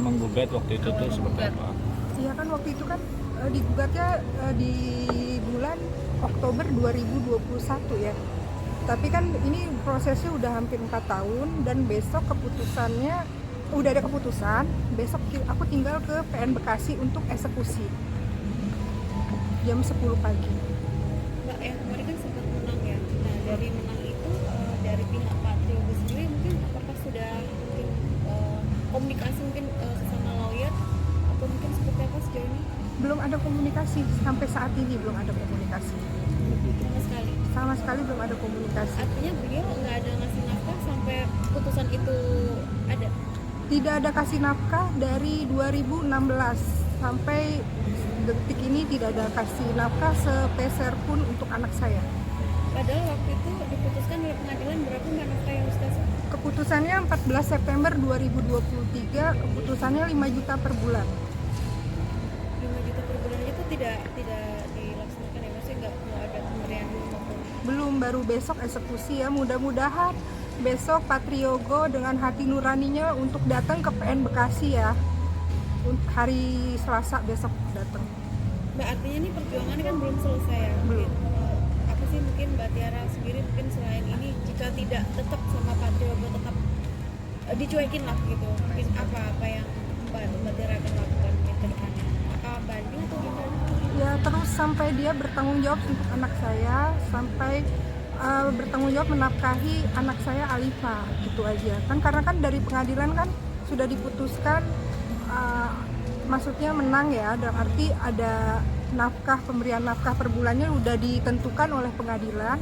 menggugat waktu itu tuh seperti apa? Iya kan waktu itu kan digugatnya di bulan Oktober 2021 ya. Tapi kan ini prosesnya udah hampir 4 tahun dan besok keputusannya udah ada keputusan. Besok aku tinggal ke PN Bekasi untuk eksekusi jam 10 pagi. Mbak, yang kemarin kan sempat menang ya. Nah, dari menang itu dari pihak Pak Triogo sendiri mungkin apakah sudah mungkin komunikasi mungkin sesama lawyer atau mungkin seperti apa sejauh ini? Belum ada komunikasi sampai saat ini, belum ada komunikasi. Sama sekali. Sama sekali belum ada komunikasi. Artinya beliau nggak ada ngasih nafkah sampai putusan itu ada? Tidak ada kasih nafkah dari 2016 sampai detik ini, tidak ada kasih nafkah sepeser pun untuk anak saya. Padahal waktu itu diputuskan oleh pengadilan berapa mbak nafkah yang harus dikasih? Keputusannya 14 September 2023, keputusannya 5 juta per bulan. 5 juta per bulan itu tidak dilaksanakan ya, maksudnya nggak mau ada pemberian maupun Belum, baru besok eksekusi ya. Mudah-mudahan besok Pak Triogo dengan hati nuraninya untuk datang ke PN Bekasi ya. Hari Selasa besok datang. Mbak, artinya nih perjuangannya kan belum selesai ya? Belum. Apa sih mungkin Mbak Tiara sendiri mungkin selain ini jika tidak tetap sama Pak Triogo tetap dicuekin lah gitu, mungkin apa yang Mbak Tiara akan lakukan ke depannya? Apakah banding atau gimana? Ya terus sampai dia bertanggung jawab untuk anak saya, sampai bertanggung jawab menafkahi anak saya Alifa, gitu aja kan. Karena kan dari pengadilan kan sudah diputuskan, maksudnya menang ya, dalam arti ada nafkah, pemberian nafkah per bulannya udah ditentukan oleh pengadilan.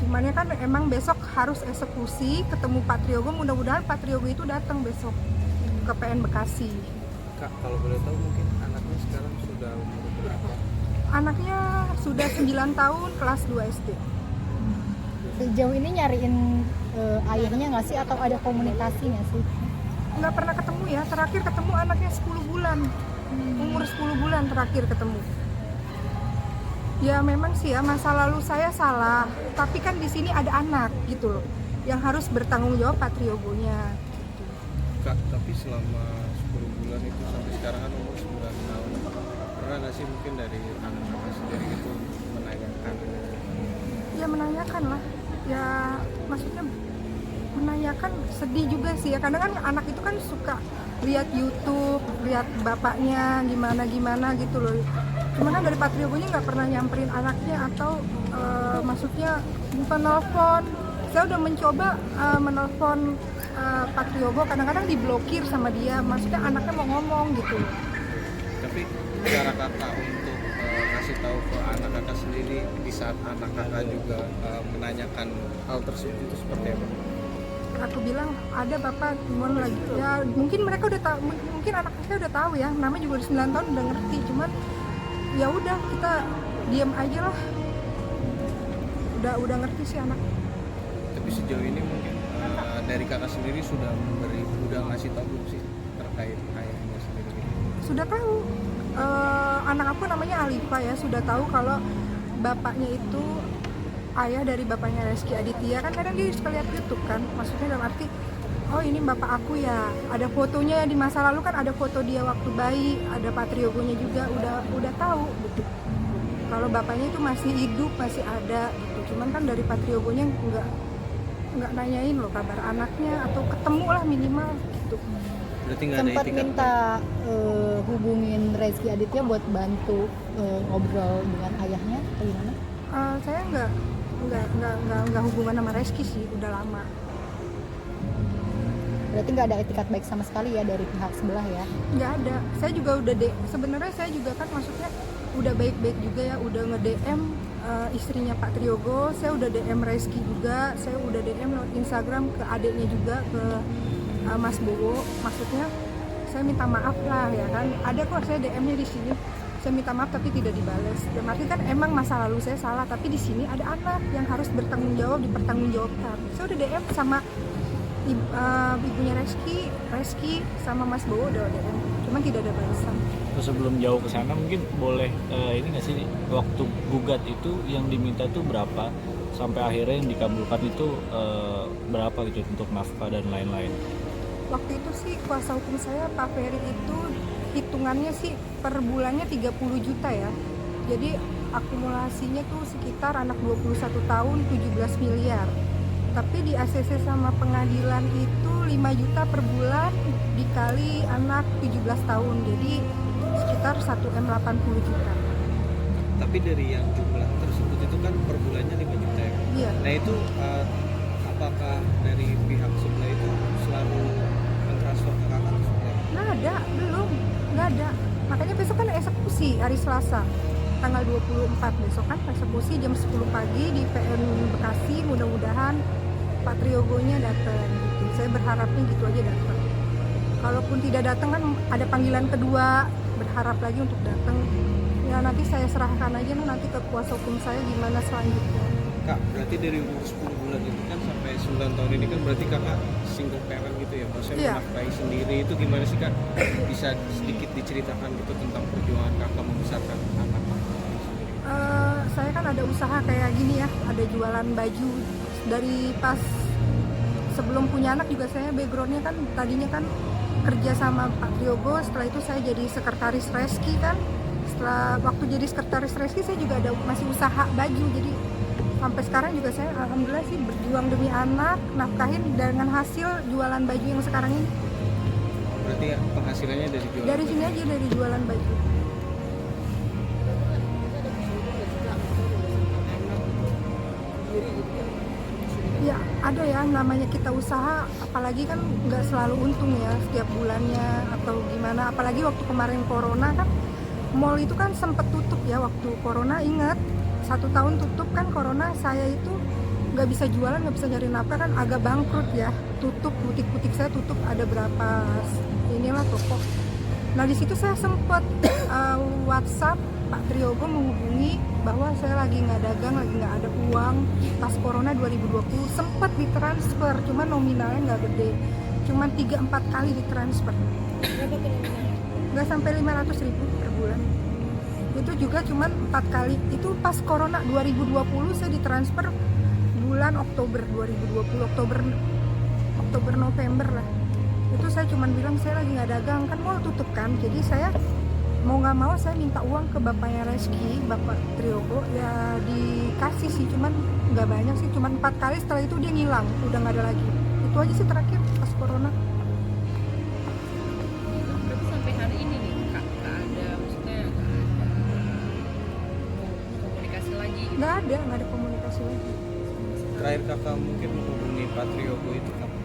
Cuman ya kan emang besok harus eksekusi, ketemu Pak Triogo. Mudah-mudahan Pak Triogo itu datang besok ke PN Bekasi. Kak, kalau boleh tahu mungkin anaknya sekarang sudah umur berapa? Anaknya sudah 9 tahun, kelas 2 SD. Sejauh ini nyariin ayahnya nggak sih atau ada komunikasi nggak sih? Nggak pernah ketemu ya, terakhir ketemu anaknya 10 bulan. Umur 10 bulan terakhir ketemu. Ya memang sih ya, masa lalu saya salah, tapi kan di sini ada anak gitu loh, yang harus bertanggung jawab Pak Triogonya. Kak, tapi selama 10 bulan itu sampai sekarang kan umur 9 tahun. Pernah nggak sih mungkin dari anak-anak sendiri itu menanyakan? Ya menanyakan lah, ya maksudnya menanyakan, sedih juga sih ya. Kadang kan anak itu kan suka lihat YouTube, lihat bapaknya gimana gitu loh. Cuman kan dari Pak Triogonya nggak pernah nyamperin anaknya atau maksudnya bukan nelfon. Saya udah mencoba menelpon Pak Triogo, kadang-kadang diblokir sama dia. Maksudnya anaknya mau ngomong gitu. Tapi cara kakak untuk ngasih tahu ke anak kakak sendiri di saat anak kakak juga menanyakan hal tersebut itu seperti apa? Aku bilang ada bapak cuman lagi ya, mungkin mereka udah tahu, mungkin anak saya udah tahu ya, namanya juga udah 9 tahun udah ngerti. Cuman ya udah, kita diam aja lah, udah ngerti sih anak. Tapi sejauh ini mungkin dari kakak sendiri sudah ngasih tahu belum sih terkait ayahnya sendiri? Sudah tahu, anak aku namanya Alifa ya, sudah tahu kalau bapaknya itu ayah dari bapaknya Reski Aditya. Kan kadang dia suka lihat YouTube kan, maksudnya dalam arti oh ini bapak aku ya, ada fotonya di masa lalu kan, ada foto dia waktu bayi, ada Pak Triogonya juga, udah tahu gitu kalau bapaknya itu masih hidup, masih ada gitu. Cuman kan dari Pak Triogonya nggak nanyain loh kabar anaknya, atau ketemu lah minimal gitu. Berarti nggak ada Sempat etikat minta hubungin Reski Aditya buat bantu ngobrol dengan ayahnya atau gimana? Saya nggak hubungan sama Reski sih, udah lama. Berarti nggak ada etikat baik sama sekali ya dari pihak sebelah ya? Nggak ada. Saya juga udah sebenarnya saya juga kan maksudnya udah baik-baik juga ya, udah nge-DM istrinya Pak Triogo, saya udah DM Reski juga, saya udah DM lewat Instagram ke adiknya juga, ke Mas Bowo. Maksudnya saya minta maaf lah ya kan, ada kok saya DM-nya di sini, saya minta maaf tapi tidak dibales. Dan arti kan emang masa lalu saya salah, tapi di sini ada anak yang harus bertanggung jawab, dipertanggungjawabkan. Saya udah DM sama ibunya Reski sama Mas Bowo udah DM, cuman tidak ada balasan. Terus sebelum jauh ke sana mungkin boleh ini nggak sih, waktu gugat itu yang diminta tuh berapa sampai akhirnya yang dikabulkan itu berapa gitu untuk nafkah dan lain-lain? Waktu itu sih kuasa hukum saya Pak Ferry itu hitungannya sih per bulannya 30 juta ya. Jadi akumulasinya tuh sekitar anak 21 tahun 17 miliar. Tapi di ACC sama pengadilan itu 5 juta per bulan dikali anak 17 tahun. Jadi sekitar 1M 80 juta. Tapi dari yang jumlah tersebut itu kan per bulannya 5 juta ya. Iya. Nah itu apakah dari pihak sebelah itu selalu mentransfer ke kakak? Nggak ada, belum, nggak ada. Makanya besok kan eksekusi hari Selasa, tanggal 24 besok kan eksekusi jam 10 pagi di PN Bekasi. Mudah-mudahan Pak Triogonya datang gitu. Saya berharapnya gitu aja datang. Kalaupun tidak datang kan ada panggilan kedua, berharap lagi untuk datang. Ya nanti saya serahkan aja nanti ke kuasa hukum saya gimana selanjutnya. Kak, berarti dari umur 10 bulan itu kan sampai 9 tahun ini kan berarti kakak single parent gitu ya, maksudnya Iya. menafkahi sendiri. Itu gimana sih Kak? Bisa sedikit diceritakan gitu tentang perjuangan kakak membesarkan anak kakak sendiri? Saya kan ada usaha kayak gini ya, ada jualan baju. Dari pas sebelum punya anak juga saya backgroundnya kan tadinya kan kerja sama Pak Triogo, setelah itu saya jadi sekretaris Reski kan. Setelah waktu jadi sekretaris Reski saya juga ada masih usaha baju, jadi sampai sekarang juga saya alhamdulillah sih berjuang demi anak, nafkahin dengan hasil jualan baju yang sekarang ini. Berarti ya, penghasilannya dari jualan Dari baju. sini aja, dari jualan baju. Ya ada ya, namanya kita usaha, apalagi kan nggak selalu untung ya setiap bulannya atau gimana. Apalagi waktu kemarin corona kan, mall itu kan sempet tutup ya waktu corona. Ingat 1 tahun tutup kan corona, saya itu nggak bisa jualan, nggak bisa nyari nafkah kan, agak bangkrut ya. Tutup, butik-butik saya tutup, ada berapa inilah toko. Nah di situ saya sempat WhatsApp Pak Triogo menghubungi bahwa saya lagi nggak dagang, lagi nggak ada uang pas corona 2020. Sempat ditransfer, cuma nominalnya nggak gede, cuma 3-4 kali ditransfer, Berapa tuh nominalnya? nggak sampai 500.000 per bulan. Itu juga cuma 4 kali. Itu pas corona 2020 saya ditransfer bulan Oktober 2020, Oktober November lah. Itu saya cuma bilang saya lagi nggak dagang, kan mall tutup kan, jadi saya mau nggak mau saya minta uang ke bapaknya Reski, Bapak Triogo, ya dikasih sih, cuman nggak banyak sih, cuman 4 kali. Setelah itu dia ngilang, udah nggak ada lagi. Itu aja sih terakhir pas corona. Berarti sampai hari ini nih kak nggak ada, maksudnya nggak ada komunikasi lagi gitu. Nggak ada komunikasi lagi. Terakhir kakak mungkin menghubungi Pak Triogo itu kapan?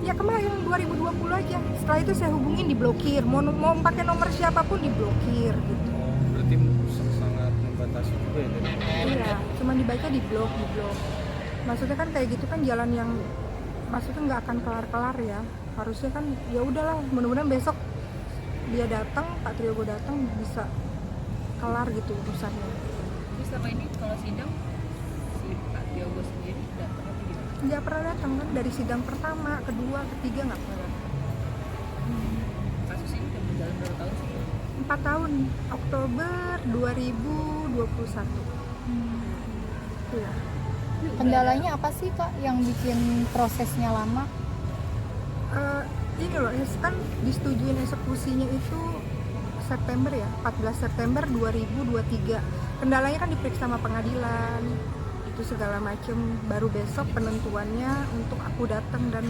Ya kemarin 2020 aja. Setelah itu saya hubungin diblokir, mau pakai nomor siapapun diblokir gitu. Oh, berarti sangat membatasi juga ya dari Iya, cuma dibaca di blog. Maksudnya kan kayak gitu kan jalan yang maksudnya nggak akan kelar-kelar ya. Harusnya kan ya udahlah, mudah-mudahan besok dia datang, Pak Triogo datang bisa kelar gitu urusannya. Terus selama ini kalau sidang si Pak Diogo sendiri datang atau gimana? Nggak pernah datang kan, dari sidang pertama, kedua, ketiga nggak pernah datang. Kasus ini udah berjalan berapa tahun sih? 4 tahun, Oktober 2021. Iya. Kendalanya apa sih kak yang bikin prosesnya lama? Ini loh, kan disetujuin eksekusinya itu September ya, 14 September 2023. Kendalanya kan diperiksa sama pengadilan, itu segala macem. Baru besok penentuannya untuk aku datang dan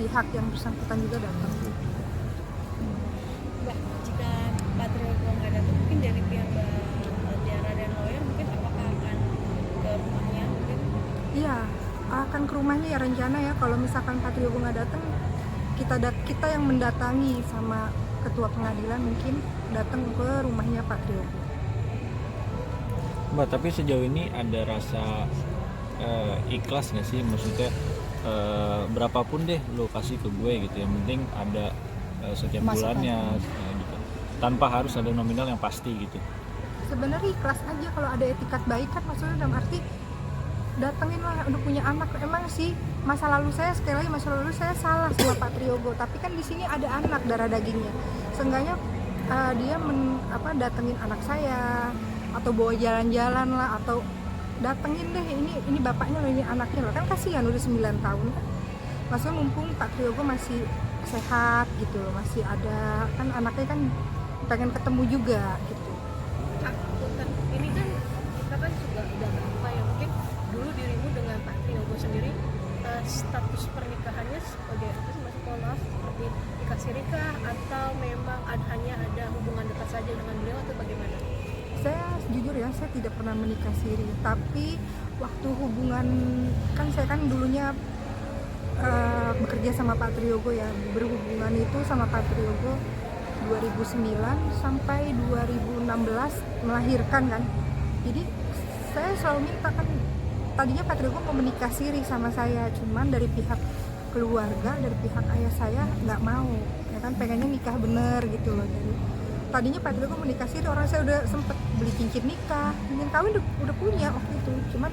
pihak yang bersangkutan juga datang. Mbak, jika Pak Triogo nggak datang, mungkin dari pihak Mbak Tiara dan lawyer mungkin apakah akan ke rumahnya mungkin? Iya, akan ke rumahnya ya rencana ya. Kalau misalkan Pak Triogo nggak datang, kita yang mendatangi sama ketua pengadilan mungkin datang ke rumahnya Pak Triogo. Mbak, tapi sejauh ini ada rasa ikhlas nggak sih? Maksudnya berapapun deh lo kasih ke gue gitu, yang penting ada setiap Masukan. bulannya gitu. Tanpa harus ada nominal yang pasti gitu. Sebenarnya ikhlas aja kalau ada etikat baik kan, maksudnya dalam arti datengin lah, udah punya anak. Emang sih masa lalu saya, sekali lagi masa lalu saya salah sama Pak Triogo, tapi kan di sini ada anak darah dagingnya. Seenggaknya dia datengin anak saya, atau bawa jalan-jalan lah, atau datengin deh ini bapaknya loh, ini anaknya loh, kan kasihan udah 9 tahun kan. maksudnya mumpung Pak Triogo masih sehat gitu loh, masih ada, kan anaknya kan pengen ketemu juga gitu. Kak, punten. Ini kan kita kan juga udah berapa ya, mungkin dulu dirimu dengan Pak Triogo sendiri status pernikahannya sebagai apa sih, masih mohon maaf, seperti nikah siri kah, atau memang hanya ada hubungan dekat saja dengan beliau atau bagaimana? Saya jujur ya, saya tidak pernah menikah siri, tapi waktu hubungan, kan saya kan dulunya bekerja sama Pak Triogo ya, berhubungan itu sama Pak Triogo 2009 sampai 2016 melahirkan kan. Jadi saya selalu minta kan, tadinya Pak Triogo mau menikah siri sama saya, cuman dari pihak keluarga, dari pihak ayah saya nggak mau, ya kan, pengennya nikah bener gitu loh. Jadi tadinya Pak Triogo mau nikah siri, orang saya udah sempet beli cincin nikah, cincin kawin udah punya waktu itu, cuman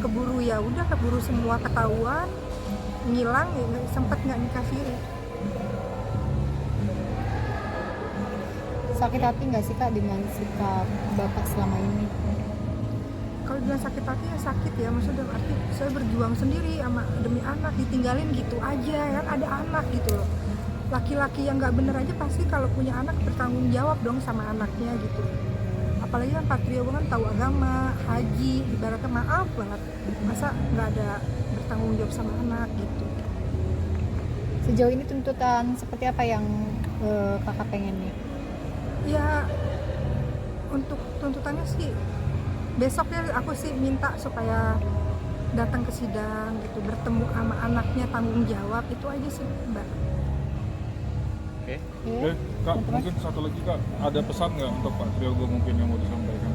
keburu semua ketahuan, ngilang, ya sempet nggak nikah siri. Sakit hati nggak sih Kak dengan sikap Bapak selama ini? Kalau bilang sakit hati ya sakit ya, maksudnya arti saya berjuang sendiri sama demi anak, ditinggalin gitu aja kan, ada anak gitu loh. Laki-laki yang nggak bener aja pasti kalau punya anak bertanggung jawab dong sama anaknya gitu. Apalagi kan Pak Triogo kan tahu agama, haji, ibaratnya maaf banget, masa nggak ada bertanggung jawab sama anak gitu. Sejauh ini tuntutan seperti apa yang Kakak pengen nih? Ya untuk tuntutannya sih besoknya aku sih minta supaya datang ke sidang gitu, bertemu sama anaknya, tanggung jawab, itu aja sih Mbak. Oke. Oke, Kak, teman-teman, mungkin satu lagi Kak, ada pesan nggak untuk Pak Triogo mungkin yang mau disampaikan?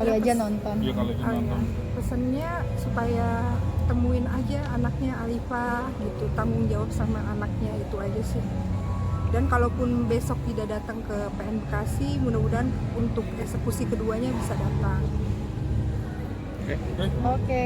kali aja nonton. Iya kali ini Oh iya, nonton. pesannya supaya temuin aja anaknya Alifa gitu, tanggung jawab sama anaknya, itu aja sih. Dan kalaupun besok tidak datang ke PN Bekasi, mudah-mudahan untuk eksekusi keduanya bisa datang. Oke. Oke.